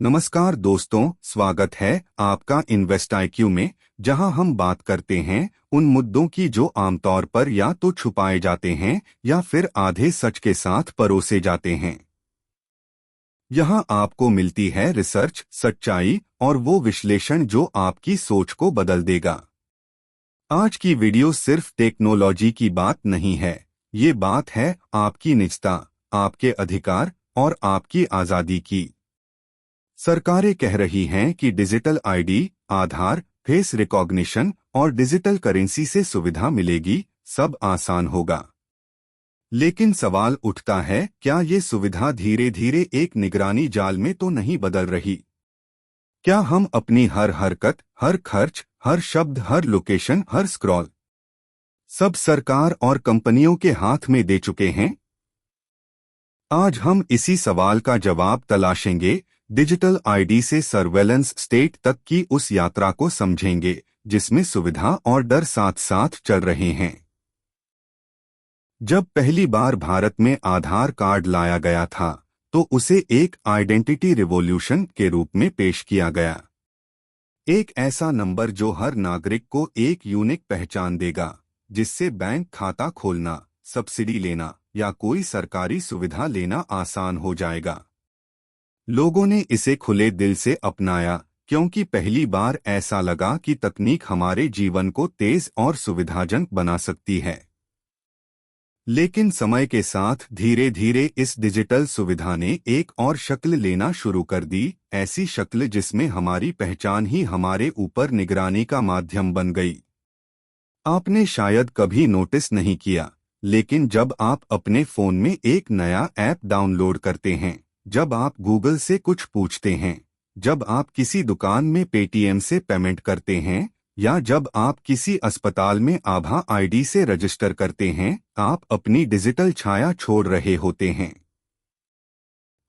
नमस्कार दोस्तों, स्वागत है आपका इन्वेस्ट IQ में, जहां हम बात करते हैं उन मुद्दों की जो आमतौर पर या तो छुपाए जाते हैं या फिर आधे सच के साथ परोसे जाते हैं। यहां आपको मिलती है रिसर्च, सच्चाई और वो विश्लेषण जो आपकी सोच को बदल देगा। आज की वीडियो सिर्फ टेक्नोलॉजी की बात नहीं है, ये बात है आपकी निजता, आपके अधिकार और आपकी आज़ादी की। सरकारें कह रही हैं कि डिजिटल आईडी, आधार, फेस रिकॉग्निशन और डिजिटल करेंसी से सुविधा मिलेगी, सब आसान होगा। लेकिन सवाल उठता है, क्या ये सुविधा धीरे धीरे एक निगरानी जाल में तो नहीं बदल रही? क्या हम अपनी हर हरकत, हर खर्च, हर शब्द, हर लोकेशन, हर स्क्रॉल सब सरकार और कंपनियों के हाथ में दे चुके हैं? आज हम इसी सवाल का जवाब तलाशेंगे, डिजिटल आईडी से सर्वेलेंस स्टेट तक की उस यात्रा को समझेंगे जिसमें सुविधा और डर साथ साथ चल रहे हैं। जब पहली बार भारत में आधार कार्ड लाया गया था, तो उसे एक आइडेंटिटी रिवॉल्यूशन के रूप में पेश किया गया। एक ऐसा नंबर जो हर नागरिक को एक यूनिक पहचान देगा, जिससे बैंक खाता खोलना, सब्सिडी लेना या कोई सरकारी सुविधा लेना आसान हो जाएगा। लोगों ने इसे खुले दिल से अपनाया, क्योंकि पहली बार ऐसा लगा कि तकनीक हमारे जीवन को तेज और सुविधाजनक बना सकती है। लेकिन समय के साथ धीरे धीरे इस डिजिटल सुविधा ने एक और शक्ल लेना शुरू कर दी, ऐसी शक्ल जिसमें हमारी पहचान ही हमारे ऊपर निगरानी का माध्यम बन गई। आपने शायद कभी नोटिस नहीं किया, लेकिन जब आप अपने फोन में एक नया ऐप डाउनलोड करते हैं, जब आप गूगल से कुछ पूछते हैं, जब आप किसी दुकान में पेटीएम से पेमेंट करते हैं या जब आप किसी अस्पताल में आभा आईडी से रजिस्टर करते हैं, आप अपनी डिजिटल छाया छोड़ रहे होते हैं।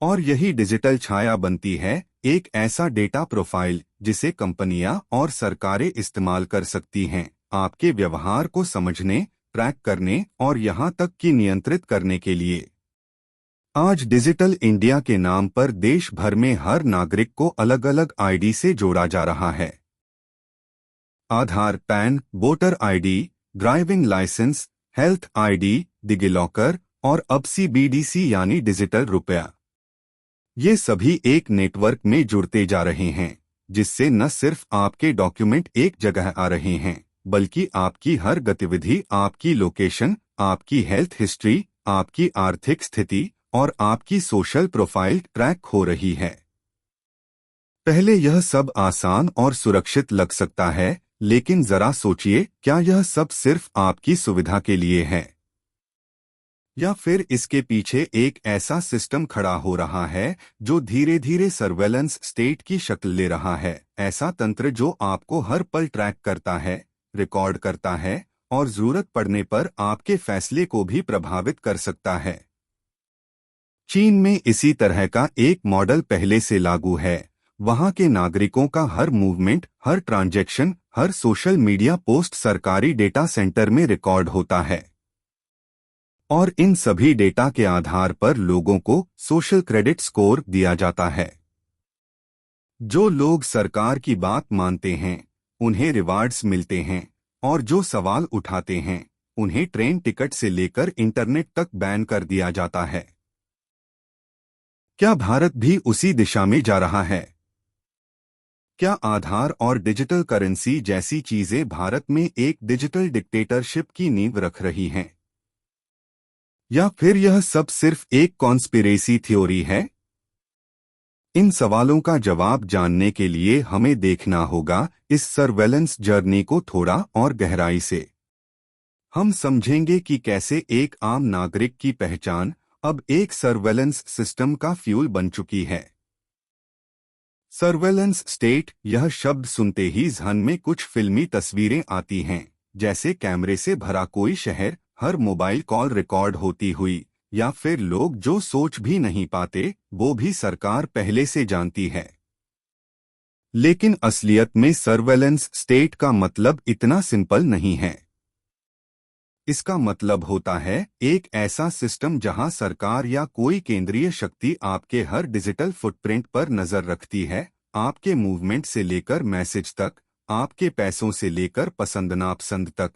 और यही डिजिटल छाया बनती है एक ऐसा डेटा प्रोफाइल जिसे कंपनियां और सरकारें इस्तेमाल कर सकती हैं, आपके व्यवहार को समझने, ट्रैक करने और यहां तक कि नियंत्रित करने के लिए। आज डिजिटल इंडिया के नाम पर देश भर में हर नागरिक को अलग अलग आईडी से जोड़ा जा रहा है। Aadhaar, PAN, voter ID, driving licence, health ID, DigiLocker और अब CBDC यानी डिजिटल रुपया। ये सभी एक नेटवर्क में जुड़ते जा रहे हैं, जिससे न सिर्फ आपके डॉक्यूमेंट एक जगह आ रहे हैं, बल्कि आपकी हर गतिविधि, आपकी लोकेशन, आपकी हेल्थ हिस्ट्री, आपकी आर्थिक स्थिति और आपकी सोशल प्रोफाइल ट्रैक हो रही है। पहले यह सब आसान और सुरक्षित लग सकता है, लेकिन जरा सोचिए, क्या यह सब सिर्फ आपकी सुविधा के लिए है? या फिर इसके पीछे एक ऐसा सिस्टम खड़ा हो रहा है जो धीरे धीरे सर्वेलेंस स्टेट की शक्ल ले रहा है, ऐसा तंत्र जो आपको हर पल ट्रैक करता है, रिकॉर्ड करता है और जरूरत पड़ने पर आपके फैसले को भी प्रभावित कर सकता है। चीन में इसी तरह का एक मॉडल पहले से लागू है। वहां के नागरिकों का हर मूवमेंट, हर ट्रांजैक्शन, हर सोशल मीडिया पोस्ट सरकारी डेटा सेंटर में रिकॉर्ड होता है। और इन सभी डेटा के आधार पर लोगों को सोशल क्रेडिट स्कोर दिया जाता है। जो लोग सरकार की बात मानते हैं, उन्हें रिवार्ड्स मिलते हैं, और जो सवाल उठाते हैं, उन्हें ट्रेन टिकट से लेकर इंटरनेट तक बैन कर दिया जाता है। क्या भारत भी उसी दिशा में जा रहा है? क्या आधार और डिजिटल करेंसी जैसी चीजें भारत में एक डिजिटल डिक्टेटरशिप की नींव रख रही हैं? या फिर यह सब सिर्फ एक कॉन्स्पिरेसी थ्योरी है? इन सवालों का जवाब जानने के लिए हमें देखना होगा इस सर्वेलेंस जर्नी को थोड़ा और गहराई से। हम समझेंगे कि कैसे एक आम नागरिक की पहचान अब एक सर्वेलेंस सिस्टम का फ्यूल बन चुकी है। सर्वेलेंस स्टेट, यह शब्द सुनते ही ज़हन में कुछ फिल्मी तस्वीरें आती हैं, जैसे कैमरे से भरा कोई शहर, हर मोबाइल कॉल रिकॉर्ड होती हुई, या फिर लोग जो सोच भी नहीं पाते वो भी सरकार पहले से जानती है। लेकिन असलियत में सर्वेलेंस स्टेट का मतलब इतना सिंपल नहीं है। इसका मतलब होता है एक ऐसा सिस्टम जहां सरकार या कोई केंद्रीय शक्ति आपके हर डिजिटल फुटप्रिंट पर नजर रखती है, आपके मूवमेंट से लेकर मैसेज तक, आपके पैसों से लेकर पसंद नापसंद तक।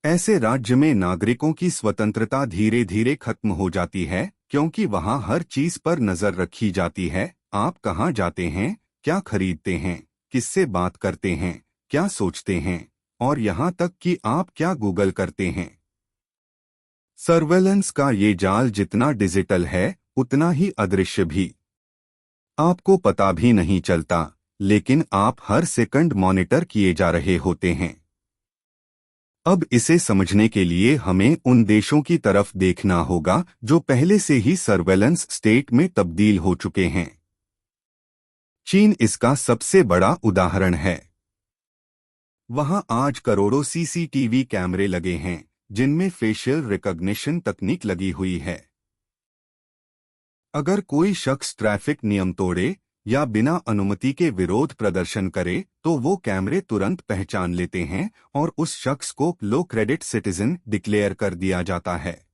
ऐसे राज्य में नागरिकों की स्वतंत्रता धीरे धीरे खत्म हो जाती है, क्योंकि वहां हर चीज पर नजर रखी जाती है। आप कहाँ जाते हैं, क्या खरीदते हैं, किससे बात करते हैं, क्या सोचते हैं, और यहाँ तक कि आप क्या गूगल करते हैं। सर्वेलेंस का ये जाल जितना डिजिटल है, उतना ही अदृश्य भी। आपको पता भी नहीं चलता, लेकिन आप हर सेकंड मॉनिटर किए जा रहे होते हैं। अब इसे समझने के लिए हमें उन देशों की तरफ देखना होगा जो पहले से ही सर्वेलेंस स्टेट में तब्दील हो चुके हैं। चीन इसका सबसे बड़ा उदाहरण है। वहां आज करोड़ों सीसीटीवी कैमरे लगे हैं, जिनमें फेशियल रिकॉग्निशन तकनीक लगी हुई है। अगर कोई शख्स ट्रैफिक नियम तोड़े या बिना अनुमति के विरोध प्रदर्शन करे, तो वो कैमरे तुरंत पहचान लेते हैं और उस शख्स को लो क्रेडिट सिटीजन डिक्लेयर कर दिया जाता है।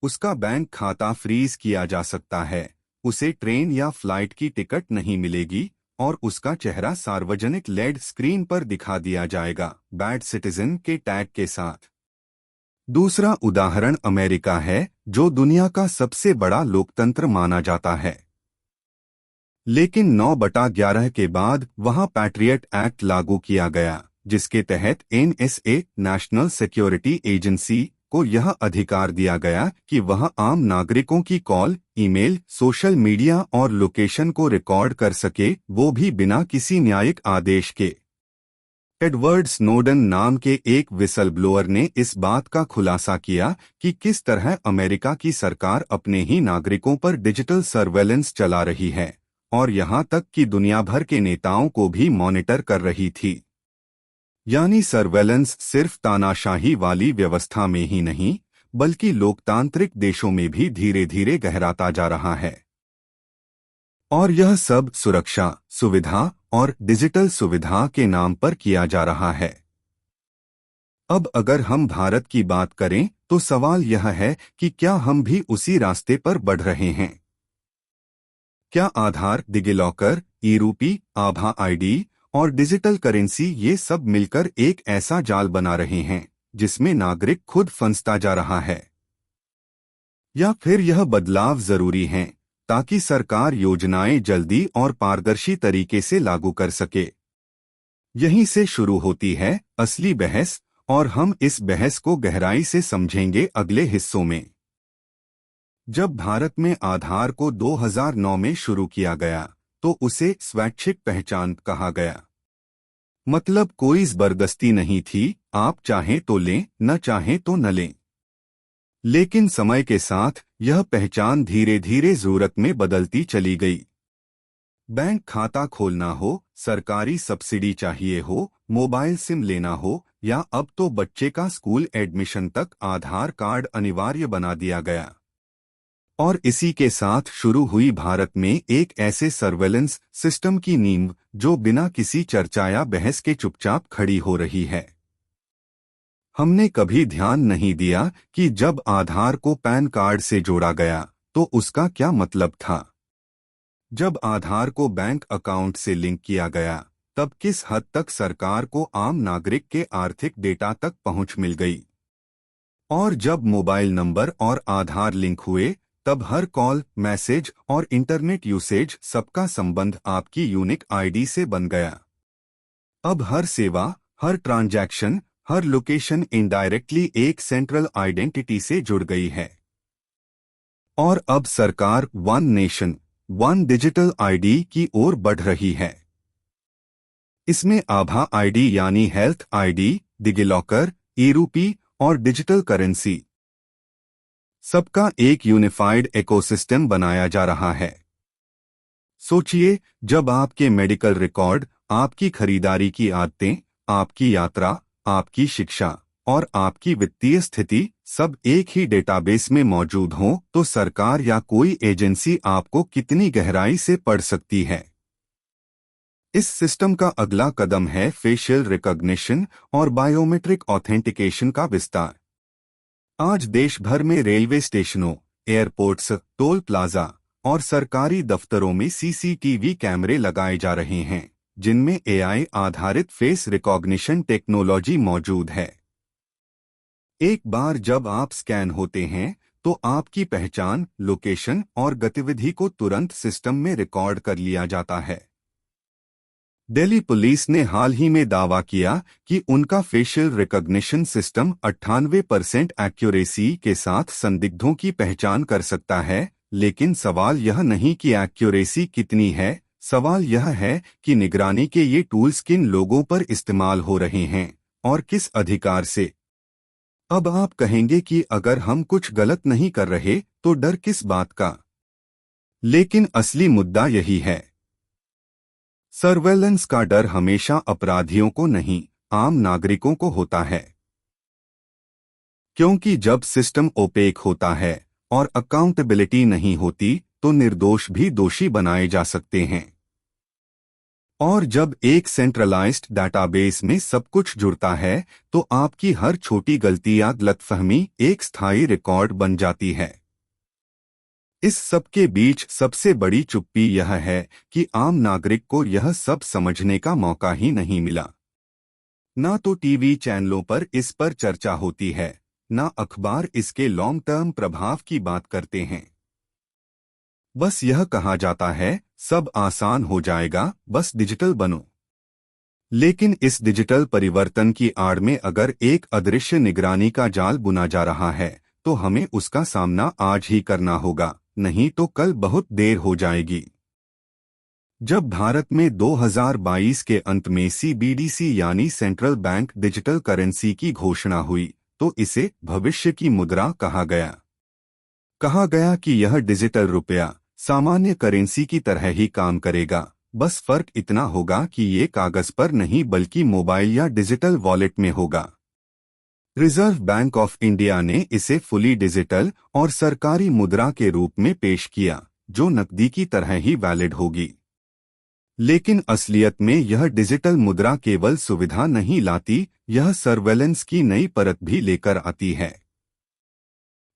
उसका बैंक खाता फ्रीज किया जा सकता है, उसे ट्रेन या फ्लाइट की टिकट नहीं मिलेगी और उसका चेहरा सार्वजनिक लेड स्क्रीन पर दिखा दिया जाएगा, बैड सिटीजन के टैग के साथ। दूसरा उदाहरण अमेरिका है, जो दुनिया का सबसे बड़ा लोकतंत्र माना जाता है। लेकिन 9/11 के बाद वहां पैट्रियट एक्ट लागू किया गया, जिसके तहत एनएसए, नेशनल सिक्योरिटी एजेंसी, को यह अधिकार दिया गया कि वह आम नागरिकों की कॉल, ईमेल, सोशल मीडिया और लोकेशन को रिकॉर्ड कर सके, वो भी बिना किसी न्यायिक आदेश के। एडवर्ड स्नोडन नाम के एक विसल ब्लोअर ने इस बात का खुलासा किया कि किस तरह अमेरिका की सरकार अपने ही नागरिकों पर डिजिटल सर्वेलेंस चला रही है, और यहां तक कि दुनिया भर के नेताओं को भी मॉनिटर कर रही थी। यानी सर्वेलेंस सिर्फ तानाशाही वाली व्यवस्था में ही नहीं, बल्कि लोकतांत्रिक देशों में भी धीरे धीरे गहराता जा रहा है। और यह सब सुरक्षा, सुविधा और डिजिटल सुविधा के नाम पर किया जा रहा है। अब अगर हम भारत की बात करें, तो सवाल यह है कि क्या हम भी उसी रास्ते पर बढ़ रहे हैं? क्या आधार, डिजिलॉकर, ई-रूपी, आभा आईडी और डिजिटल करेंसी ये सब मिलकर एक ऐसा जाल बना रहे हैं जिसमें नागरिक खुद फंसता जा रहा है? या फिर यह बदलाव जरूरी हैं ताकि सरकार योजनाएं जल्दी और पारदर्शी तरीके से लागू कर सके? यहीं से शुरू होती है असली बहस, और हम इस बहस को गहराई से समझेंगे अगले हिस्सों में। जब भारत में आधार को 2009 में शुरू किया गया, तो उसे स्वैच्छिक पहचान कहा गया। मतलब कोई जबरदस्ती नहीं थी, आप चाहें तो लें, न चाहें तो न लें। लेकिन समय के साथ यह पहचान धीरे धीरे जरूरत में बदलती चली गई। बैंक खाता खोलना हो, सरकारी सब्सिडी चाहिए हो, मोबाइल सिम लेना हो, या अब तो बच्चे का स्कूल एडमिशन तक आधार कार्ड अनिवार्य बना दिया गया। और इसी के साथ शुरू हुई भारत में एक ऐसे सर्वेलेंस सिस्टम की नींव जो बिना किसी चर्चा या बहस के चुपचाप खड़ी हो रही है। हमने कभी ध्यान नहीं दिया कि जब आधार को पैन कार्ड से जोड़ा गया, तो उसका क्या मतलब था। जब आधार को बैंक अकाउंट से लिंक किया गया, तब किस हद तक सरकार को आम नागरिक के आर्थिक डेटा तक पहुंच मिल गई। और जब मोबाइल नंबर और आधार लिंक हुए, तब हर कॉल, मैसेज और इंटरनेट यूसेज सबका संबंध आपकी यूनिक आईडी से बन गया। अब हर सेवा, हर ट्रांजैक्शन, हर लोकेशन इनडायरेक्टली एक सेंट्रल आइडेंटिटी से जुड़ गई है। और अब सरकार one nation, one digital ID की ओर बढ़ रही है। इसमें आभा आईडी यानी हेल्थ आईडी, डिजिलॉकर, ई-रूपी और डिजिटल करेंसी, सबका एक यूनिफाइड इकोसिस्टम बनाया जा रहा है। सोचिए, जब आपके मेडिकल रिकॉर्ड, आपकी खरीदारी की आदतें, आपकी यात्रा, आपकी शिक्षा और आपकी वित्तीय स्थिति सब एक ही डेटाबेस में मौजूद हों, तो सरकार या कोई एजेंसी आपको कितनी गहराई से पढ़ सकती है। इस सिस्टम का अगला कदम है फेशियल रिकॉग्निशन और बायोमेट्रिक ऑथेंटिकेशन का विस्तार। आज देश भर में रेलवे स्टेशनों, एयरपोर्ट्स, टोल प्लाजा और सरकारी दफ्तरों में सीसीटीवी कैमरे लगाए जा रहे हैं, जिनमें एआई आधारित फेस रिकॉग्निशन टेक्नोलॉजी मौजूद है। एक बार जब आप स्कैन होते हैं, तो आपकी पहचान, लोकेशन और गतिविधि को तुरंत सिस्टम में रिकॉर्ड कर लिया जाता है। दिल्ली पुलिस ने हाल ही में दावा किया कि उनका फेशियल रिकॉग्निशन सिस्टम 98% एक्यूरेसी के साथ संदिग्धों की पहचान कर सकता है, लेकिन सवाल यह नहीं कि एक्यूरेसी कितनी है, सवाल यह है कि निगरानी के ये टूल्स किन लोगों पर इस्तेमाल हो रहे हैं और किस अधिकार से। अब आप कहेंगे कि अगर हम कुछ गलत नहीं कर रहे तो डर किस बात का? लेकिन असली मुद्दा यही है। सर्वेलेंस का डर हमेशा अपराधियों को नहीं, आम नागरिकों को होता है। क्योंकि जब सिस्टम ओपेक होता है और अकाउंटेबिलिटी नहीं होती, तो निर्दोष भी दोषी बनाए जा सकते हैं। और जब एक सेंट्रलाइज्ड डेटाबेस में सब कुछ जुड़ता है, तो आपकी हर छोटी गलती या गलतफहमी एक स्थायी रिकॉर्ड बन जाती है। इस सब के बीच सबसे बड़ी चुप्पी यह है कि आम नागरिक को यह सब समझने का मौका ही नहीं मिला। ना तो टीवी चैनलों पर इस पर चर्चा होती है, ना अखबार इसके लॉन्ग टर्म प्रभाव की बात करते हैं। बस यह कहा जाता है, सब आसान हो जाएगा, बस डिजिटल बनो। लेकिन इस डिजिटल परिवर्तन की आड़ में अगर एक अदृश्य निगरानी का जाल बुना जा रहा है, तो हमें उसका सामना आज ही करना होगा, नहीं तो कल बहुत देर हो जाएगी। जब भारत में 2022 के अंत में सीबीडीसी यानी सेंट्रल बैंक डिजिटल करेंसी की घोषणा हुई, तो इसे भविष्य की मुद्रा कहा गया। कहा गया कि यह डिजिटल रुपया सामान्य करेंसी की तरह ही काम करेगा, बस फर्क इतना होगा कि ये कागज पर नहीं बल्कि मोबाइल या डिजिटल वॉलेट में होगा। रिजर्व बैंक ऑफ इंडिया ने इसे फुली डिजिटल और सरकारी मुद्रा के रूप में पेश किया, जो नकदी की तरह ही वैलिड होगी। लेकिन असलियत में यह डिजिटल मुद्रा केवल सुविधा नहीं लाती, यह सर्वेलेंस की नई परत भी लेकर आती है।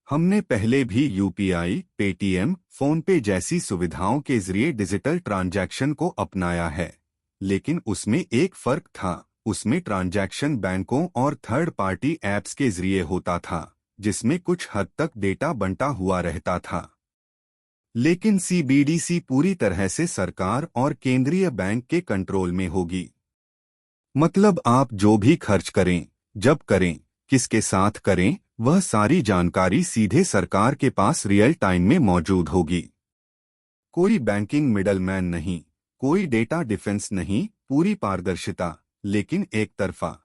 हमने पहले भी यूपीआई, पेटीएम, फोनपे जैसी सुविधाओं के जरिए डिजिटल ट्रांजैक्शन को अपनाया है, लेकिन उसमें एक फर्क था, उसमें ट्रांजैक्शन बैंकों और थर्ड पार्टी ऐप्स के जरिए होता था, जिसमें कुछ हद तक डेटा बंटा हुआ रहता था। लेकिन सीबीडीसी पूरी तरह से सरकार और केंद्रीय बैंक के कंट्रोल में होगी। मतलब आप जो भी खर्च करें, जब करें, किसके साथ करें, वह सारी जानकारी सीधे सरकार के पास रियल टाइम में मौजूद होगी। कोई बैंकिंग मिडलमैन नहीं, कोई डेटा डिफेंस नहीं, पूरी पारदर्शिता, लेकिन एक तरफा।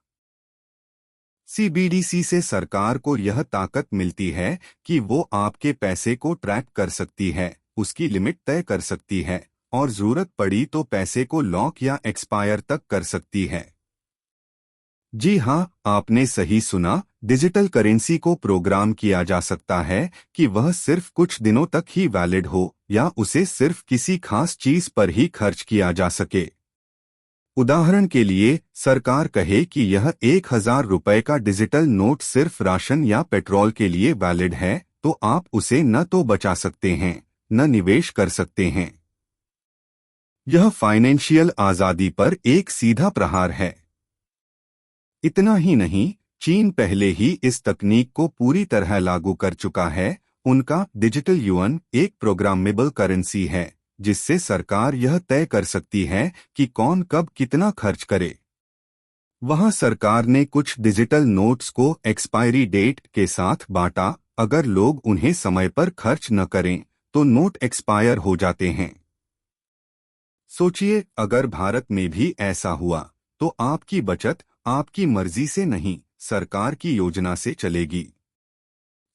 सीबीडीसी से सरकार को यह ताकत मिलती है कि वो आपके पैसे को ट्रैक कर सकती है, उसकी लिमिट तय कर सकती है और जरूरत पड़ी तो पैसे को लॉक या एक्सपायर तक कर सकती है। जी हाँ, आपने सही सुना, डिजिटल करेंसी को प्रोग्राम किया जा सकता है कि वह सिर्फ कुछ दिनों तक ही वैलिड हो या उसे सिर्फ किसी खास चीज पर ही खर्च किया जा सके। उदाहरण के लिए, सरकार कहे कि यह 1000 रुपए का डिजिटल नोट सिर्फ राशन या पेट्रोल के लिए वैलिड है, तो आप उसे न तो बचा सकते हैं, न निवेश कर सकते हैं। यह फाइनेंशियल आजादी पर एक सीधा प्रहार है। इतना ही नहीं, चीन पहले ही इस तकनीक को पूरी तरह लागू कर चुका है। उनका डिजिटल युआन एक प्रोग्रामेबल करेंसी है, जिससे सरकार यह तय कर सकती है कि कौन कब कितना खर्च करे। वहां सरकार ने कुछ डिजिटल नोट्स को एक्सपायरी डेट के साथ बांटा, अगर लोग उन्हें समय पर खर्च न करें तो नोट एक्सपायर हो जाते हैं। सोचिए, अगर भारत में भी ऐसा हुआ, तो आपकी बचत आपकी मर्जी से नहीं, सरकार की योजना से चलेगी।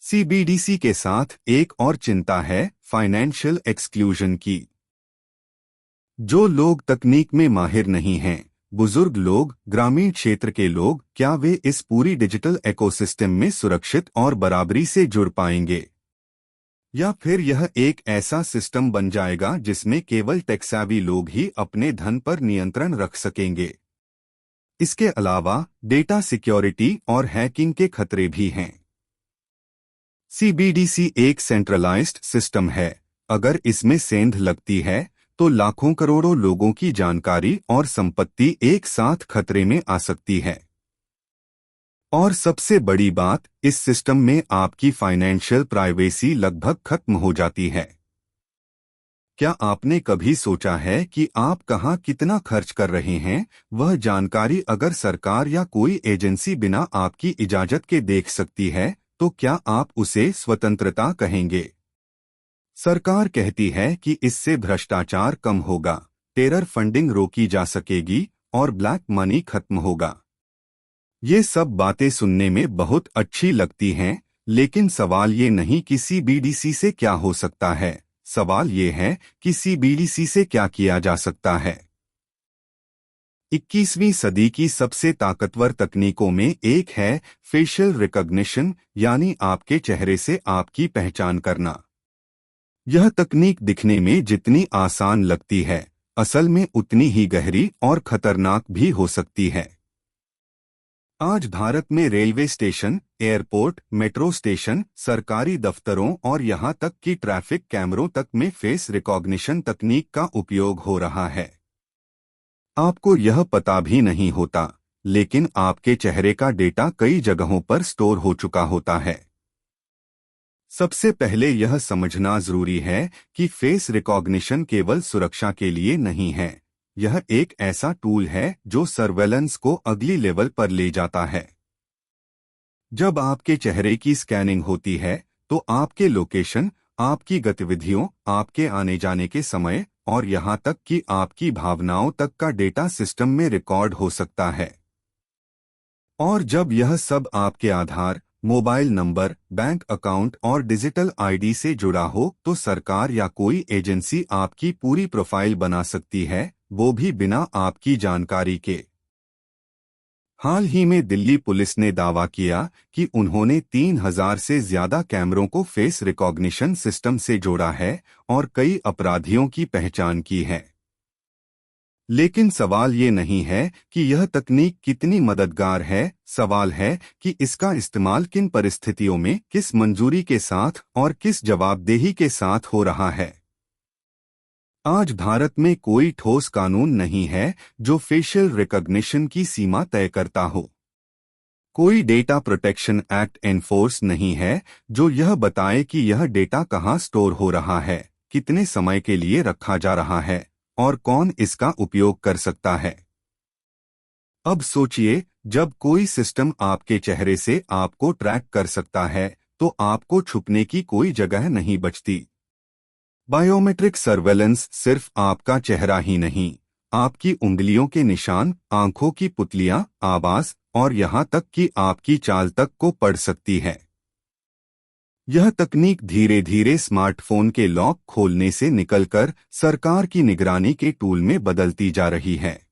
सीबीडीसी के साथ एक और चिंता है फाइनेंशियल एक्सक्लूजन की। जो लोग तकनीक में माहिर नहीं हैं, बुजुर्ग लोग, ग्रामीण क्षेत्र के लोग, क्या वे इस पूरी डिजिटल इकोसिस्टम में सुरक्षित और बराबरी से जुड़ पाएंगे? या फिर यह एक ऐसा सिस्टम बन जाएगा जिसमें केवल टेक-सेवी लोग ही अपने धन पर नियंत्रण रख सकेंगे। इसके अलावा डेटा सिक्योरिटी और हैकिंग के खतरे भी हैं। सीबीडीसी एक सेंट्रलाइज्ड सिस्टम है। अगर इसमें सेंध लगती है तो लाखों करोड़ों लोगों की जानकारी और संपत्ति एक साथ खतरे में आ सकती है। और सबसे बड़ी बात, इस सिस्टम में आपकी फाइनेंशियल प्राइवेसी लगभग खत्म हो जाती है। क्या आपने कभी सोचा है कि आप कहां कितना खर्च कर रहे हैं? वह जानकारी अगर सरकार या कोई एजेंसी बिना आपकी इजाजत के देख सकती है, तो क्या आप उसे स्वतंत्रता कहेंगे? सरकार कहती है कि इससे भ्रष्टाचार कम होगा, टेरर फंडिंग रोकी जा सकेगी और ब्लैक मनी खत्म होगा। ये सब बातें सुनने में बहुत अच्छी लगती हैं, लेकिन सवाल ये नहीं कि सीबीडीसी से क्या हो सकता है, सवाल ये है कि सीबीडीसी से क्या किया जा सकता है। 21वीं सदी की सबसे ताकतवर तकनीकों में एक है फेशियल रिकॉग्निशन, यानी आपके चेहरे से आपकी पहचान करना। यह तकनीक दिखने में जितनी आसान लगती है, असल में उतनी ही गहरी और खतरनाक भी हो सकती है। आज भारत में railway station, airport, metro station, सरकारी दफ्तरों और यहां तक कि ट्रैफिक कैमरों तक में फेस रिकॉग्निशन तकनीक का उपयोग हो रहा है। आपको यह पता भी नहीं होता, लेकिन आपके चेहरे का डेटा कई जगहों पर स्टोर हो चुका होता है। सबसे पहले यह समझना जरूरी है कि फेस रिकॉग्निशन केवल सुरक्षा के लिए नहीं है। यह एक ऐसा टूल है जो सर्वेलेंस को अगली लेवल पर ले जाता है। जब आपके चेहरे की स्कैनिंग होती है, तो आपके लोकेशन, आपकी गतिविधियों, आपके आने जाने के समय और यहां तक कि आपकी भावनाओं तक का डेटा सिस्टम में रिकॉर्ड हो सकता है। और जब यह सब आपके आधार, मोबाइल नंबर, बैंक अकाउंट और डिजिटल आईडी से जुड़ा हो, तो सरकार या कोई एजेंसी आपकी पूरी प्रोफाइल बना सकती है, वो भी बिना आपकी जानकारी के। हाल ही में दिल्ली पुलिस ने दावा किया कि उन्होंने 3000 से ज्यादा कैमरों को फेस रिकॉग्निशन सिस्टम से जोड़ा है और कई अपराधियों की पहचान की है। लेकिन सवाल ये नहीं है कि यह तकनीक कितनी मददगार है, सवाल है कि इसका इस्तेमाल किन परिस्थितियों में, किस मंजूरी के साथ और किस जवाबदेही के साथ हो रहा है। आज भारत में कोई ठोस कानून नहीं है जो फेशियल रिकॉग्निशन की सीमा तय करता हो। कोई डेटा प्रोटेक्शन एक्ट एनफोर्स नहीं है जो यह बताए कि यह डेटा कहां स्टोर हो रहा है, कितने समय के लिए रखा जा रहा है और कौन इसका उपयोग कर सकता है। अब सोचिए, जब कोई सिस्टम आपके चेहरे से आपको ट्रैक कर सकता है, तो आपको छुपने की कोई जगह नहीं बचती। बायोमेट्रिक सर्वेलेंस सिर्फ आपका चेहरा ही नहीं, आपकी उंगलियों के निशान, आंखों की पुतलियां, आवाज और यहां तक कि आपकी चाल तक को पढ़ सकती है। यह तकनीक धीरे धीरे स्मार्टफोन के लॉक खोलने से निकलकर सरकार की निगरानी के टूल में बदलती जा रही है।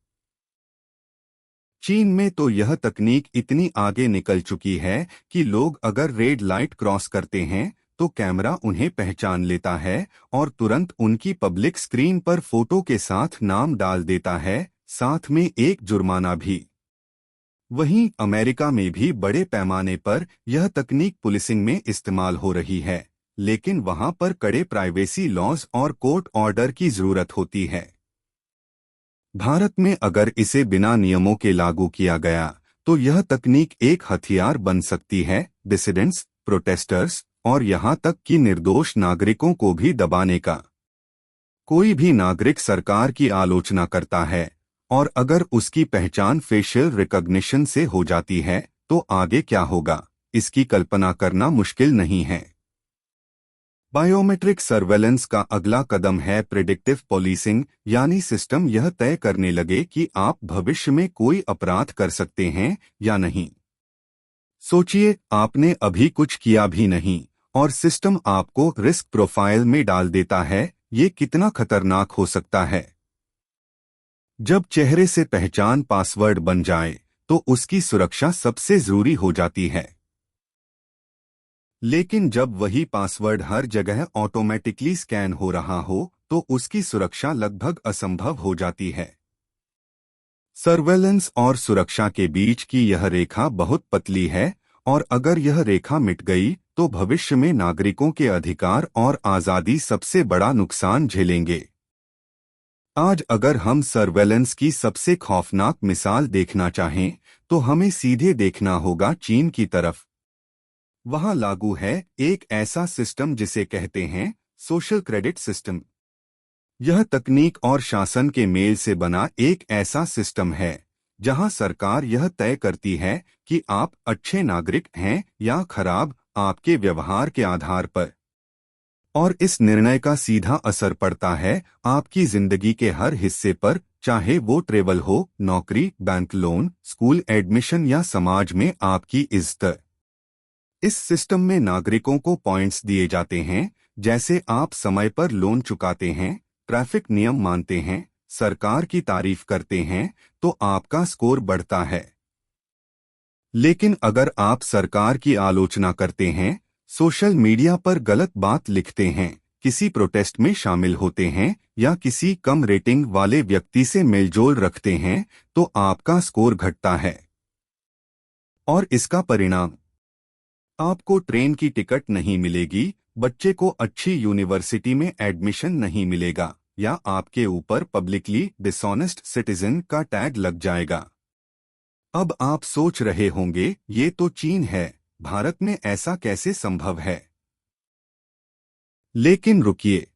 चीन में तो यह तकनीक इतनी आगे निकल चुकी है कि लोग अगर रेड लाइट क्रॉस करते हैं, तो कैमरा उन्हें पहचान लेता है और तुरंत उनकी पब्लिक स्क्रीन पर फोटो के साथ नाम डाल देता है, साथ में एक जुर्माना भी। वहीं अमेरिका में भी बड़े पैमाने पर यह तकनीक पुलिसिंग में इस्तेमाल हो रही है, लेकिन वहां पर कड़े प्राइवेसी लॉज और कोर्ट ऑर्डर की जरूरत होती है। भारत में अगर इसे बिना नियमों के लागू किया गया, तो यह तकनीक एक हथियार बन सकती है, डिसिडेंट्स, प्रोटेस्टर्स और यहां तक कि निर्दोष नागरिकों को भी दबाने का। कोई भी नागरिक सरकार की आलोचना करता है और अगर उसकी पहचान फेशियल रिकॉग्निशन से हो जाती है, तो आगे क्या होगा, इसकी कल्पना करना मुश्किल नहीं है। बायोमेट्रिक सर्वेलेंस का अगला कदम है प्रिडिक्टिव पॉलिसिंग, यानी सिस्टम यह तय करने लगे कि आप भविष्य में कोई अपराध कर सकते हैं या नहीं। सोचिए, आपने अभी कुछ किया भी नहीं और सिस्टम आपको रिस्क प्रोफाइल में डाल देता है, ये कितना खतरनाक हो सकता है। जब चेहरे से पहचान पासवर्ड बन जाए, तो उसकी सुरक्षा सबसे जरूरी हो जाती है। लेकिन जब वही पासवर्ड हर जगह ऑटोमेटिकली स्कैन हो रहा हो तो उसकी सुरक्षा लगभग असंभव हो जाती है। सर्वेलेंस और सुरक्षा के बीच की यह रेखा बहुत पतली है और अगर यह रेखा मिट गई तो भविष्य में नागरिकों के अधिकार और आज़ादी सबसे बड़ा नुकसान झेलेंगे। आज अगर हम सर्वेलेंस की सबसे खौफनाक मिसाल देखना चाहें तो हमें सीधे देखना होगा चीन की तरफ। वहां लागू है एक ऐसा सिस्टम जिसे कहते हैं सोशल क्रेडिट सिस्टम। यह तकनीक और शासन के मेल से बना एक ऐसा सिस्टम है जहां सरकार यह तय करती है कि आप अच्छे नागरिक हैं या खराब आपके व्यवहार के आधार पर। और इस निर्णय का सीधा असर पड़ता है आपकी जिंदगी के हर हिस्से पर, चाहे वो ट्रेवल हो, नौकरी, बैंक लोन, स्कूल एडमिशन या समाज में आपकी इज्जत। इस सिस्टम में नागरिकों को पॉइंट्स दिए जाते हैं, जैसे आप समय पर लोन चुकाते हैं, ट्रैफिक नियम मानते हैं, सरकार की तारीफ करते हैं, तो आपका स्कोर बढ़ता है। लेकिन अगर आप सरकार की आलोचना करते हैं, सोशल मीडिया पर गलत बात लिखते हैं, किसी प्रोटेस्ट में शामिल होते हैं या किसी कम रेटिंग वाले व्यक्ति से मेलजोल रखते हैं, तो आपका स्कोर घटता है। और इसका परिणाम, आपको ट्रेन की टिकट नहीं मिलेगी, बच्चे को अच्छी यूनिवर्सिटी में एडमिशन नहीं मिलेगा या आपके ऊपर पब्लिकली डिसऑनेस्ट सिटीजन का टैग लग जाएगा। अब आप सोच रहे होंगे ये तो चीन है, भारत में ऐसा कैसे संभव है? लेकिन रुकिए,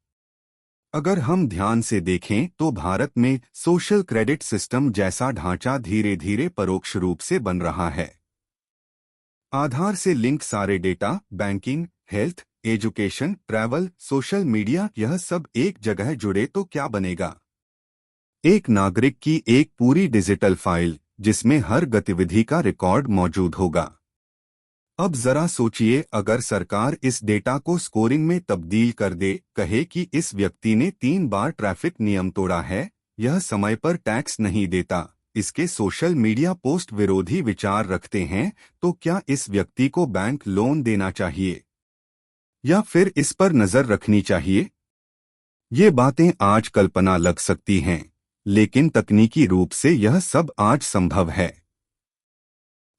अगर हम ध्यान से देखें तो भारत में सोशल क्रेडिट सिस्टम जैसा ढांचा धीरे धीरे परोक्ष रूप से बन रहा है। आधार से लिंक सारे data, banking, health, education, travel, social media, यह सब एक जगह जुड़े तो क्या बनेगा? एक नागरिक की एक पूरी डिजिटल फाइल जिसमें हर गतिविधि का रिकॉर्ड मौजूद होगा। अब जरा सोचिए, अगर सरकार इस डेटा को स्कोरिंग में तब्दील कर दे, कहे कि इस व्यक्ति ने 3 बार ट्रैफिक नियम तोड़ा है, यह समय पर टैक्स नहीं देता, इसके सोशल मीडिया पोस्ट विरोधी विचार रखते हैं, तो क्या इस व्यक्ति को बैंक लोन देना चाहिए या फिर इस पर नजर रखनी चाहिए? ये बातें आज कल्पना लग सकती हैं, लेकिन तकनीकी रूप से यह सब आज संभव है।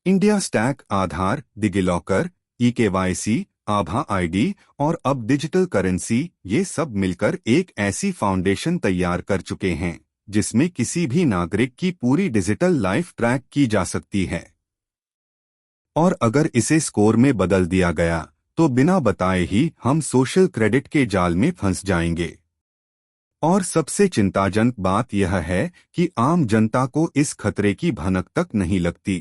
इंडिया स्टैक, आधार, डिजिलॉकर, ई-केवाईसी, आभा आईडी और अब डिजिटल करेंसी, ये सब मिलकर एक ऐसी फाउंडेशन तैयार कर चुके हैं जिसमें किसी भी नागरिक की पूरी डिजिटल लाइफ ट्रैक की जा सकती है। और अगर इसे स्कोर में बदल दिया गया तो बिना बताए ही हम सोशल क्रेडिट के जाल में फंस जाएंगे। और सबसे चिंताजनक बात यह है कि आम जनता को इस खतरे की भनक तक नहीं लगती,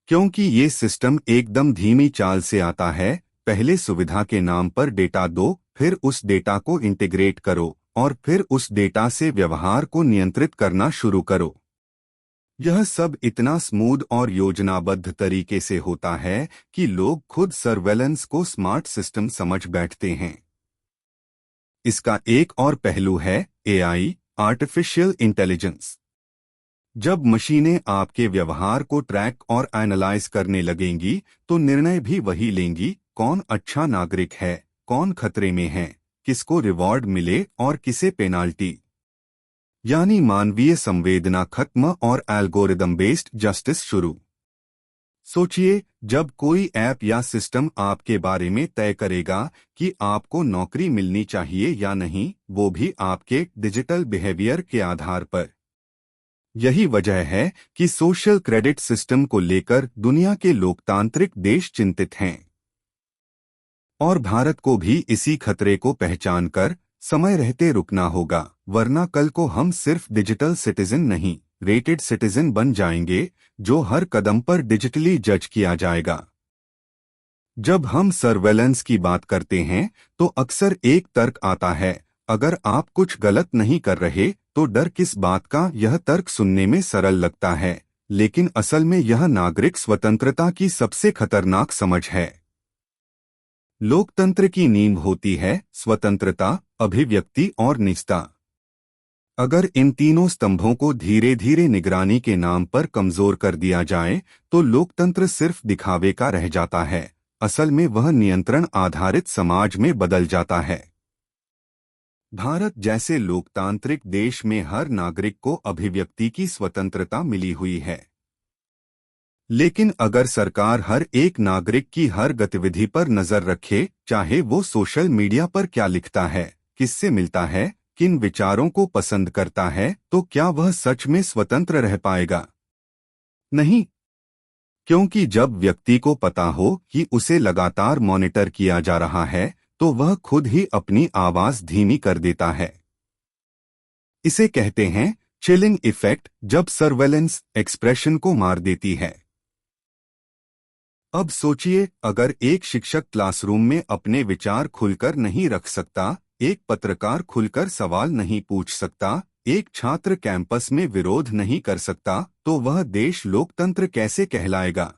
क्योंकि ये सिस्टम एकदम धीमी चाल से आता है। पहले सुविधा के नाम पर डेटा दो, फिर उस डेटा को इंटीग्रेट करो और फिर उस डेटा से व्यवहार को नियंत्रित करना शुरू करो। यह सब इतना स्मूथ और योजनाबद्ध तरीके से होता है कि लोग खुद सर्वेलेंस को स्मार्ट सिस्टम समझ बैठते हैं। इसका एक और पहलू है एआई, आर्टिफिशियल इंटेलिजेंस। जब मशीनें आपके व्यवहार को ट्रैक और एनालाइज करने लगेंगी तो निर्णय भी वही लेंगी, कौन अच्छा नागरिक है, कौन खतरे में है, किसको रिवॉर्ड मिले और किसे पेनाल्टी। यानी मानवीय संवेदना खत्म और एल्गोरिदम बेस्ड जस्टिस शुरू। सोचिए, जब कोई ऐप या सिस्टम आपके बारे में तय करेगा कि आपको नौकरी मिलनी चाहिए या नहीं, वो भी आपके डिजिटल बिहेवियर के आधार पर। यही वजह है कि सोशल क्रेडिट सिस्टम को लेकर दुनिया के लोकतांत्रिक देश चिंतित हैं। और भारत को भी इसी खतरे को पहचान कर समय रहते रुकना होगा, वरना कल को हम सिर्फ डिजिटल सिटीजन नहीं, रेटेड सिटीजन बन जाएंगे, जो हर कदम पर डिजिटली जज किया जाएगा। जब हम सर्वेलेंस की बात करते हैं तो अक्सर एक तर्क आता है, अगर आप कुछ गलत नहीं कर रहे तो डर किस बात का। यह तर्क सुनने में सरल लगता है, लेकिन असल में यह नागरिक स्वतंत्रता की सबसे खतरनाक समझ है। लोकतंत्र की नींव होती है स्वतंत्रता, अभिव्यक्ति और निजता। अगर इन तीनों स्तंभों को धीरे धीरे निगरानी के नाम पर कमजोर कर दिया जाए तो लोकतंत्र सिर्फ दिखावे का रह जाता है, असल में वह नियंत्रण आधारित समाज में बदल जाता है। भारत जैसे लोकतांत्रिक देश में हर नागरिक को अभिव्यक्ति की स्वतंत्रता मिली हुई है। लेकिन अगर सरकार हर एक नागरिक की हर गतिविधि पर नजर रखे, चाहे वो सोशल मीडिया पर क्या लिखता है, किससे मिलता है, किन विचारों को पसंद करता है, तो क्या वह सच में स्वतंत्र रह पाएगा? नहीं, क्योंकि जब व्यक्ति को पता हो कि उसे लगातार मॉनिटर किया जा रहा है, तो वह खुद ही अपनी आवाज धीमी कर देता है। इसे कहते हैं चिलिंग इफेक्ट, जब सर्वेलेंस एक्सप्रेशन को मार देती है। अब सोचिए, अगर एक शिक्षक क्लासरूम में अपने विचार खुलकर नहीं रख सकता, एक पत्रकार खुलकर सवाल नहीं पूछ सकता, एक छात्र कैंपस में विरोध नहीं कर सकता, तो वह देश लोकतंत्र कैसे कहलाएगा?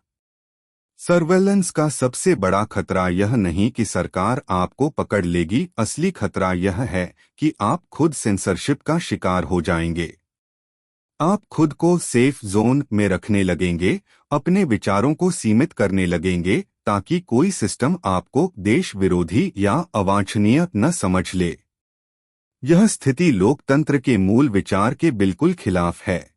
सर्वेलेंस का सबसे बड़ा खतरा यह नहीं कि सरकार आपको पकड़ लेगी, असली खतरा यह है कि आप खुद सेंसरशिप का शिकार हो जाएंगे। आप खुद को सेफ जोन में रखने लगेंगे, अपने विचारों को सीमित करने लगेंगे, ताकि कोई सिस्टम आपको देश विरोधी या अवांछनीय न समझ ले। यह स्थिति लोकतंत्र के मूल विचार के बिल्कुल खिलाफ है।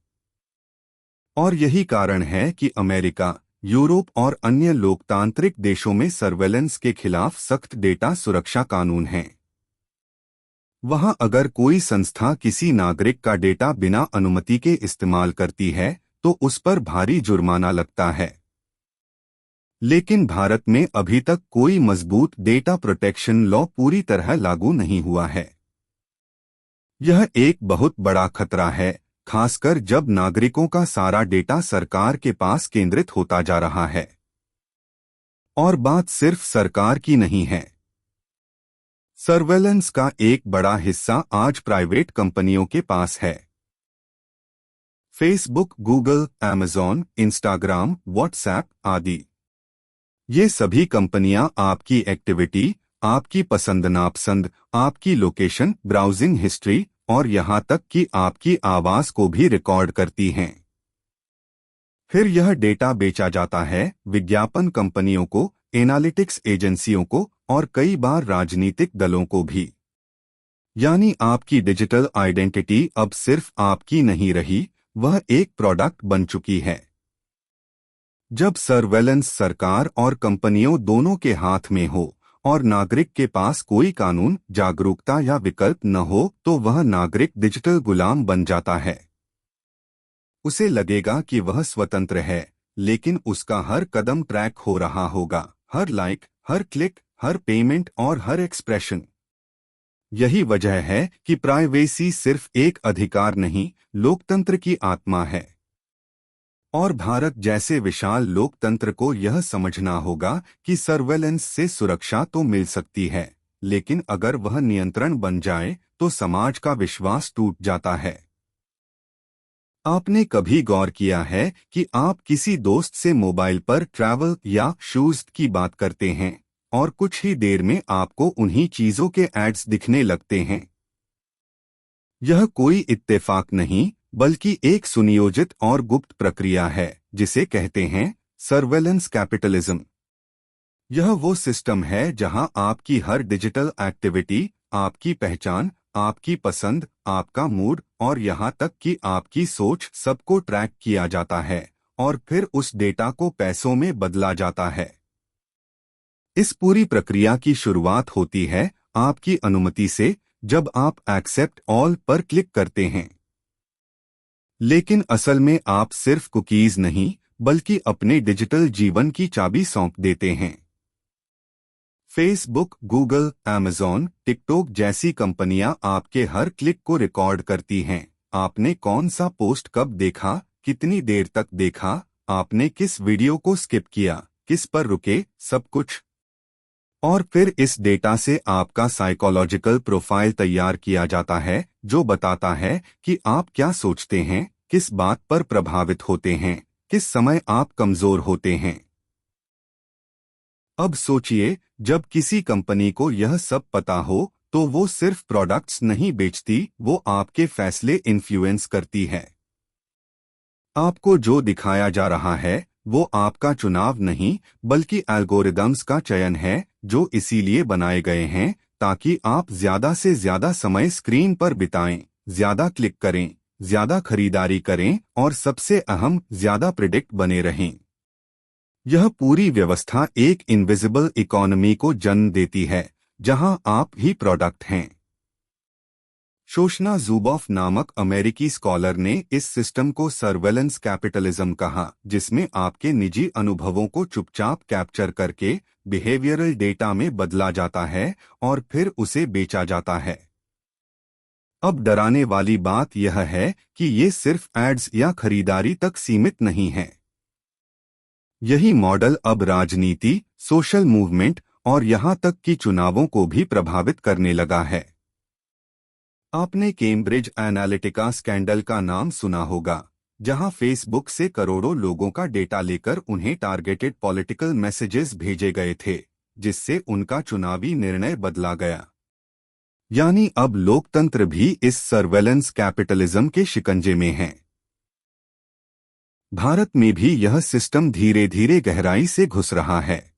और यही कारण है कि अमेरिका, यूरोप और अन्य लोकतांत्रिक देशों में सर्वेलेंस के खिलाफ सख्त डेटा सुरक्षा कानून हैं। वहां अगर कोई संस्था किसी नागरिक का डेटा बिना अनुमति के इस्तेमाल करती है, तो उस पर भारी जुर्माना लगता है। लेकिन भारत में अभी तक कोई मजबूत डेटा प्रोटेक्शन लॉ पूरी तरह लागू नहीं हुआ है। यह एक बहुत बड़ा खतरा है, खासकर जब नागरिकों का सारा डेटा सरकार के पास केंद्रित होता जा रहा है। और बात सिर्फ सरकार की नहीं है। सर्वेलेंस का एक बड़ा हिस्सा आज प्राइवेट कंपनियों के पास है। Facebook, Google, Amazon, Instagram, WhatsApp आदि। ये सभी कंपनियां आपकी एक्टिविटी, आपकी पसंद नापसंद, आपकी लोकेशन, ब्राउजिंग हिस्ट्री और यहां तक कि आपकी आवाज को भी रिकॉर्ड करती हैं। फिर यह डेटा बेचा जाता है विज्ञापन कंपनियों को, एनालिटिक्स एजेंसियों को और कई बार राजनीतिक दलों को भी। यानी आपकी डिजिटल आइडेंटिटी अब सिर्फ आपकी नहीं रही, वह एक प्रोडक्ट बन चुकी है। जब सर्वेलेंस सरकार और कंपनियों दोनों के हाथ में हो और नागरिक के पास कोई कानून, जागरूकता या विकल्प न हो, तो वह नागरिक डिजिटल गुलाम बन जाता है। उसे लगेगा कि वह स्वतंत्र है, लेकिन उसका हर कदम ट्रैक हो रहा होगा, हर लाइक, हर क्लिक, हर पेमेंट और हर एक्सप्रेशन। यही वजह है कि प्राइवेसी सिर्फ एक अधिकार नहीं, लोकतंत्र की आत्मा है। और भारत जैसे विशाल लोकतंत्र को यह समझना होगा कि सर्वेलेंस से सुरक्षा तो मिल सकती है, लेकिन अगर वह नियंत्रण बन जाए तो समाज का विश्वास टूट जाता है। आपने कभी गौर किया है कि आप किसी दोस्त से मोबाइल पर ट्रैवल या शूज की बात करते हैं और कुछ ही देर में आपको उन्हीं चीजों के एड्स दिखने लगते हैं? यह कोई इत्तेफाक नहीं, बल्कि एक सुनियोजित और गुप्त प्रक्रिया है, जिसे कहते हैं सर्वेलेंस कैपिटलिज्म। यह वो सिस्टम है जहां आपकी हर डिजिटल एक्टिविटी, आपकी पहचान, आपकी पसंद, आपका मूड और यहां तक कि आपकी सोच सबको ट्रैक किया जाता है और फिर उस डेटा को पैसों में बदला जाता है। इस पूरी प्रक्रिया की शुरुआत होती है आपकी अनुमति से, जब आप एक्सेप्ट ऑल पर क्लिक करते हैं। लेकिन असल में आप सिर्फ कुकीज नहीं, बल्कि अपने डिजिटल जीवन की चाबी सौंप देते हैं। फेसबुक, गूगल, अमेज़न, टिकटॉक जैसी कंपनियां आपके हर क्लिक को रिकॉर्ड करती हैं। आपने कौन सा पोस्ट कब देखा, कितनी देर तक देखा, आपने किस वीडियो को स्किप किया, किस पर रुके, सब कुछ। और फिर इस डेटा से आपका साइकोलॉजिकल प्रोफाइल तैयार किया जाता है, जो बताता है कि आप क्या सोचते हैं, किस बात पर प्रभावित होते हैं, किस समय आप कमजोर होते हैं। अब सोचिए, जब किसी कंपनी को यह सब पता हो, तो वो सिर्फ प्रोडक्ट्स नहीं बेचती, वो आपके फैसले इन्फ्लुएंस करती है। आपको जो दिखाया जा रहा है, वो आपका चुनाव नहीं बल्कि एल्गोरिदम्स का चयन है, जो इसीलिए बनाए गए हैं ताकि आप ज्यादा से ज्यादा समय स्क्रीन पर बिताएं, ज्यादा क्लिक करें, ज्यादा खरीदारी करें और सबसे अहम ज्यादा प्रिडिक्ट बने रहें। यह पूरी व्यवस्था एक इनविजिबल इकोनॉमी को जन्म देती है, जहां आप ही प्रोडक्ट हैं। शोशना जुबॉफ नामक अमेरिकी स्कॉलर ने इस सिस्टम को सर्वेलेंस कैपिटलिज्म कहा, जिसमें आपके निजी अनुभवों को चुपचाप कैप्चर करके बिहेवियरल डेटा में बदला जाता है और फिर उसे बेचा जाता है। अब डराने वाली बात यह है कि ये सिर्फ एड्स या खरीदारी तक सीमित नहीं है। यही मॉडल अब राजनीति, सोशल मूवमेंट और यहां तक कि चुनावों को भी प्रभावित करने लगा है। आपने कैम्ब्रिज एनालिटिका स्कैंडल का नाम सुना होगा, जहां फेसबुक से करोड़ों लोगों का डेटा लेकर उन्हें टारगेटेड पॉलिटिकल मैसेजेस भेजे गए थे, जिससे उनका चुनावी निर्णय बदला गया। यानी अब लोकतंत्र भी इस सर्वेलेंस कैपिटलिज्म के शिकंजे में है। भारत में भी यह सिस्टम धीरे धीरे गहराई से घुस रहा है।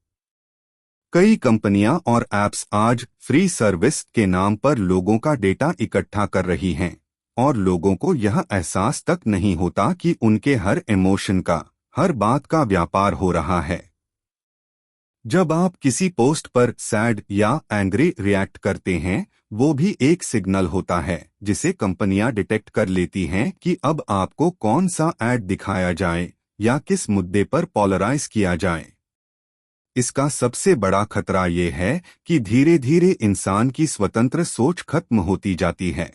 कई कंपनियां और ऐप्स आज फ्री सर्विस के नाम पर लोगों का डेटा इकट्ठा कर रही हैं, और लोगों को यह एहसास तक नहीं होता कि उनके हर इमोशन का, हर बात का व्यापार हो रहा है। जब आप किसी पोस्ट पर सैड या एंग्री रिएक्ट करते हैं, वो भी एक सिग्नल होता है जिसे कंपनियां डिटेक्ट कर लेती हैं कि अब आपको कौन सा ऐड दिखाया जाए या किस मुद्दे पर पोलराइज किया जाए। इसका सबसे बड़ा खतरा ये है कि धीरे धीरे इंसान की स्वतंत्र सोच खत्म होती जाती है।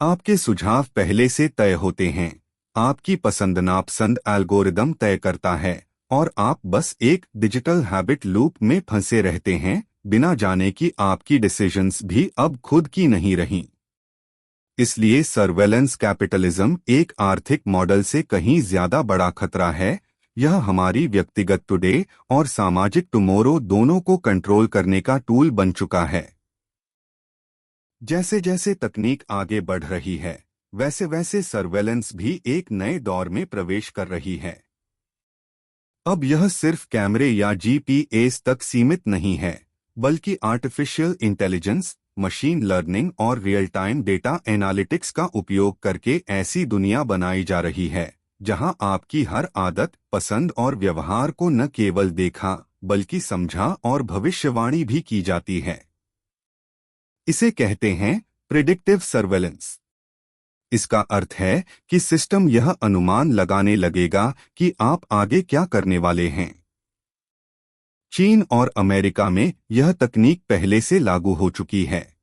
आपके सुझाव पहले से तय होते हैं, आपकी पसंद नापसंद एल्गोरिदम तय करता है, और आप बस एक डिजिटल हैबिट लूप में फंसे रहते हैं, बिना जाने कि आपकी डिसीजंस भी अब खुद की नहीं रहीं। इसलिए सर्वेलेंस कैपिटलिज्म एक आर्थिक मॉडल से कहीं ज्यादा बड़ा खतरा है। यह हमारी व्यक्तिगत टुडे और सामाजिक टुमोरो दोनों को कंट्रोल करने का टूल बन चुका है। जैसे जैसे तकनीक आगे बढ़ रही है, वैसे वैसे सर्वेलेंस भी एक नए दौर में प्रवेश कर रही है। अब यह सिर्फ कैमरे या जीपीएस तक सीमित नहीं है, बल्कि आर्टिफिशियल इंटेलिजेंस, मशीन लर्निंग और रियल टाइम डेटा एनालिटिक्स का उपयोग करके ऐसी दुनिया बनाई जा रही है जहां आपकी हर आदत, पसंद और व्यवहार को न केवल देखा बल्कि समझा और भविष्यवाणी भी की जाती है। इसे कहते हैं प्रिडिक्टिव सर्वेलेंस। इसका अर्थ है कि सिस्टम यह अनुमान लगाने लगेगा कि आप आगे क्या करने वाले हैं। चीन और अमेरिका में यह तकनीक पहले से लागू हो चुकी है।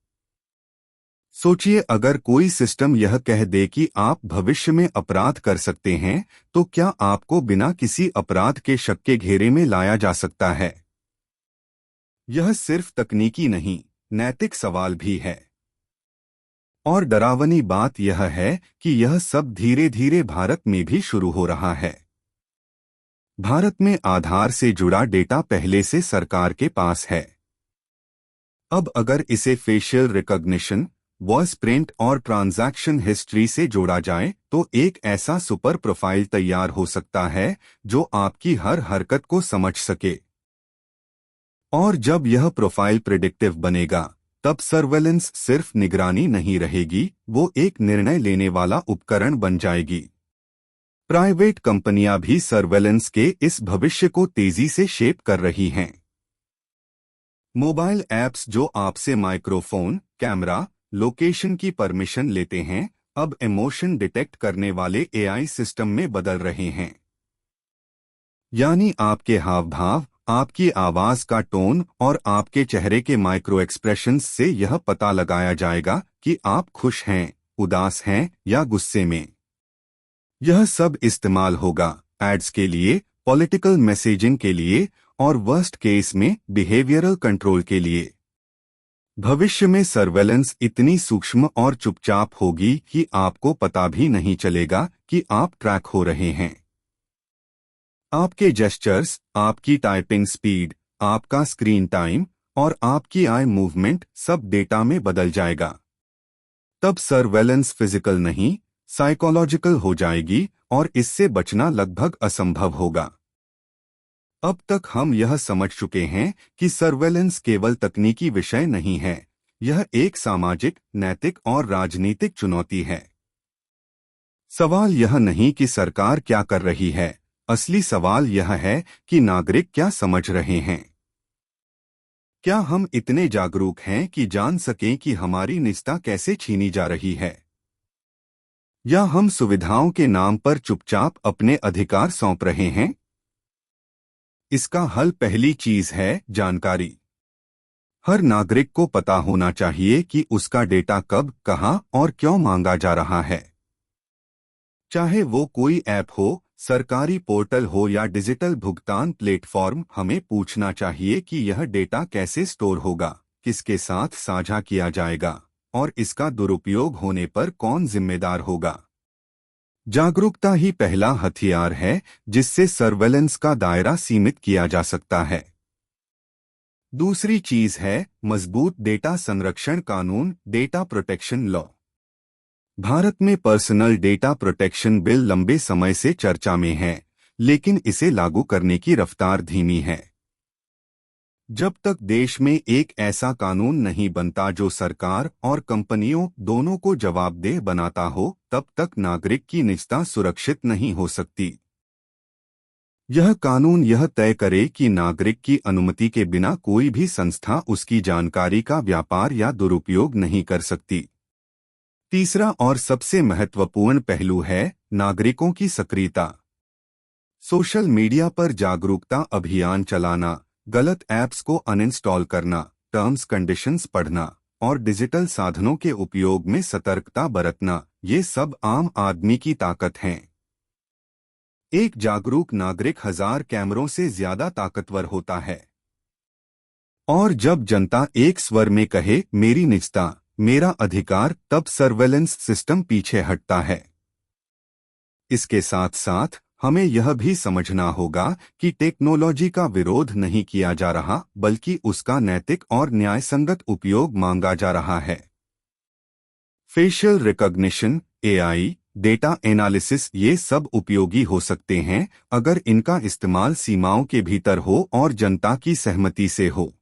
सोचिए, अगर कोई सिस्टम यह कह दे कि आप भविष्य में अपराध कर सकते हैं, तो क्या आपको बिना किसी अपराध के शक के घेरे में लाया जा सकता है? यह सिर्फ तकनीकी नहीं, नैतिक सवाल भी है। और डरावनी बात यह है कि यह सब धीरे धीरे भारत में भी शुरू हो रहा है। भारत में आधार से जुड़ा डेटा पहले से सरकार के पास है। अब अगर इसे फेशियल रिकॉग्निशन, वॉइस प्रिंट और ट्रांजैक्शन हिस्ट्री से जोड़ा जाए तो एक ऐसा सुपर प्रोफाइल तैयार हो सकता है जो आपकी हर हरकत को समझ सके। और जब यह प्रोफाइल प्रिडिक्टिव बनेगा, तब सर्वेलेंस सिर्फ निगरानी नहीं रहेगी, वो एक निर्णय लेने वाला उपकरण बन जाएगी। प्राइवेट कंपनियां भी सर्वेलेंस के इस भविष्य को तेजी से शेप कर रही हैं। मोबाइल ऐप्स जो आपसे माइक्रोफोन, कैमरा, लोकेशन की परमिशन लेते हैं, अब इमोशन डिटेक्ट करने वाले एआई सिस्टम में बदल रहे हैं। यानी आपके हाव भाव, आपकी आवाज का टोन और आपके चेहरे के माइक्रो एक्सप्रेशंस से यह पता लगाया जाएगा कि आप खुश हैं, उदास हैं या गुस्से में। यह सब इस्तेमाल होगा एड्स के लिए, पॉलिटिकल मैसेजिंग के लिए और वर्स्ट केस में बिहेवियरल कंट्रोल के लिए। भविष्य में सर्वेलेंस इतनी सूक्ष्म और चुपचाप होगी कि आपको पता भी नहीं चलेगा कि आप ट्रैक हो रहे हैं। आपके जेस्चर्स, आपकी टाइपिंग स्पीड, आपका स्क्रीन टाइम और आपकी आई मूवमेंट सब डेटा में बदल जाएगा। तब सर्वेलेंस फिजिकल नहीं, साइकोलॉजिकल हो जाएगी और इससे बचना लगभग असंभव होगा। अब तक हम यह समझ चुके हैं कि सर्वेलेंस केवल तकनीकी विषय नहीं है, यह एक सामाजिक, नैतिक और राजनीतिक चुनौती है। सवाल यह नहीं कि सरकार क्या कर रही है, असली सवाल यह है कि नागरिक क्या समझ रहे हैं। क्या हम इतने जागरूक हैं कि जान सकें कि हमारी निजता कैसे छीनी जा रही है, या हम सुविधाओं के नाम पर चुपचाप अपने अधिकार सौंप रहे हैं? इसका हल पहली चीज है जानकारी। हर नागरिक को पता होना चाहिए कि उसका डेटा कब, कहां और क्यों मांगा जा रहा है। चाहे वो कोई ऐप हो, सरकारी पोर्टल हो या डिजिटल भुगतान प्लेटफॉर्म, हमें पूछना चाहिए कि यह डेटा कैसे स्टोर होगा, किसके साथ साझा किया जाएगा और इसका दुरुपयोग होने पर कौन जिम्मेदार होगा। जागरूकता ही पहला हथियार है जिससे सर्वेलेंस का दायरा सीमित किया जा सकता है। दूसरी चीज है मजबूत डेटा संरक्षण कानून, डेटा प्रोटेक्शन लॉ। भारत में पर्सनल डेटा प्रोटेक्शन बिल लंबे समय से चर्चा में है, लेकिन इसे लागू करने की रफ्तार धीमी है। जब तक देश में एक ऐसा कानून नहीं बनता जो सरकार और कंपनियों दोनों को जवाबदेह बनाता हो, तब तक नागरिक की निजता सुरक्षित नहीं हो सकती। यह कानून यह तय करे कि नागरिक की अनुमति के बिना कोई भी संस्था उसकी जानकारी का व्यापार या दुरुपयोग नहीं कर सकती। तीसरा और सबसे महत्वपूर्ण पहलू है नागरिकों की सक्रियता। सोशल मीडिया पर जागरूकता अभियान चलाना, गलत ऐप्स को अनइंस्टॉल करना, टर्म्स कंडीशंस पढ़ना और डिजिटल साधनों के उपयोग में सतर्कता बरतना, ये सब आम आदमी की ताकत हैं। एक जागरूक नागरिक 1000 कैमरों से ज्यादा ताकतवर होता है। और जब जनता एक स्वर में कहे मेरी निजता, मेरा अधिकार, तब सर्वेलेंस सिस्टम पीछे हटता है। इसके साथ साथ हमें यह भी समझना होगा कि टेक्नोलॉजी का विरोध नहीं किया जा रहा, बल्कि उसका नैतिक और न्यायसंगत उपयोग मांगा जा रहा है। Facial recognition, AI, data analysis, ये सब उपयोगी हो सकते हैं अगर इनका इस्तेमाल सीमाओं के भीतर हो और जनता की सहमति से हो।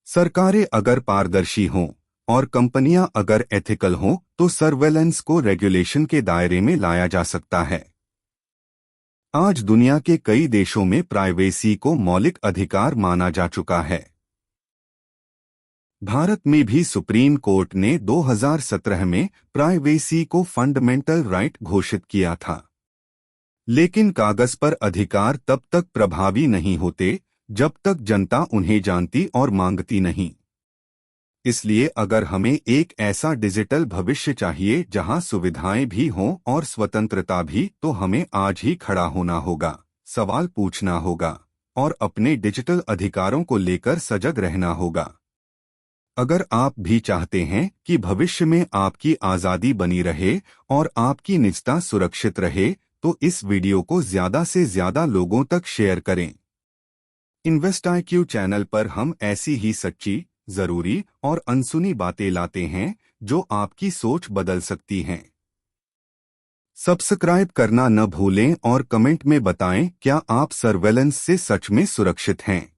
सरकारें अगर पारदर्शी हों और कंपनियां अगर एथिकल हों, तो सर्वेलेंस को रेगुलेशन के दायरे में लाया जा सकता है। आज दुनिया के कई देशों में प्राइवेसी को मौलिक अधिकार माना जा चुका है। भारत में भी सुप्रीम कोर्ट ने 2017 में प्राइवेसी को फंडामेंटल राइट घोषित किया था। लेकिन कागज पर अधिकार तब तक प्रभावी नहीं होते जब तक जनता उन्हें जानती और मांगती नहीं। इसलिए अगर हमें एक ऐसा डिजिटल भविष्य चाहिए जहां सुविधाएं भी हों और स्वतंत्रता भी, तो हमें आज ही खड़ा होना होगा, सवाल पूछना होगा और अपने डिजिटल अधिकारों को लेकर सजग रहना होगा। अगर आप भी चाहते हैं कि भविष्य में आपकी आज़ादी बनी रहे और आपकी निजता सुरक्षित रहे, तो इस वीडियो को ज़्यादा से ज़्यादा लोगों तक शेयर करें। इन्वेस्टआईक्यू चैनल पर हम ऐसी ही सच्ची, जरूरी और अनसुनी बातें लाते हैं जो आपकी सोच बदल सकती हैं। सब्सक्राइब करना न भूलें और कमेंट में बताएं क्या आप सर्वेलेंस से सच में सुरक्षित हैं।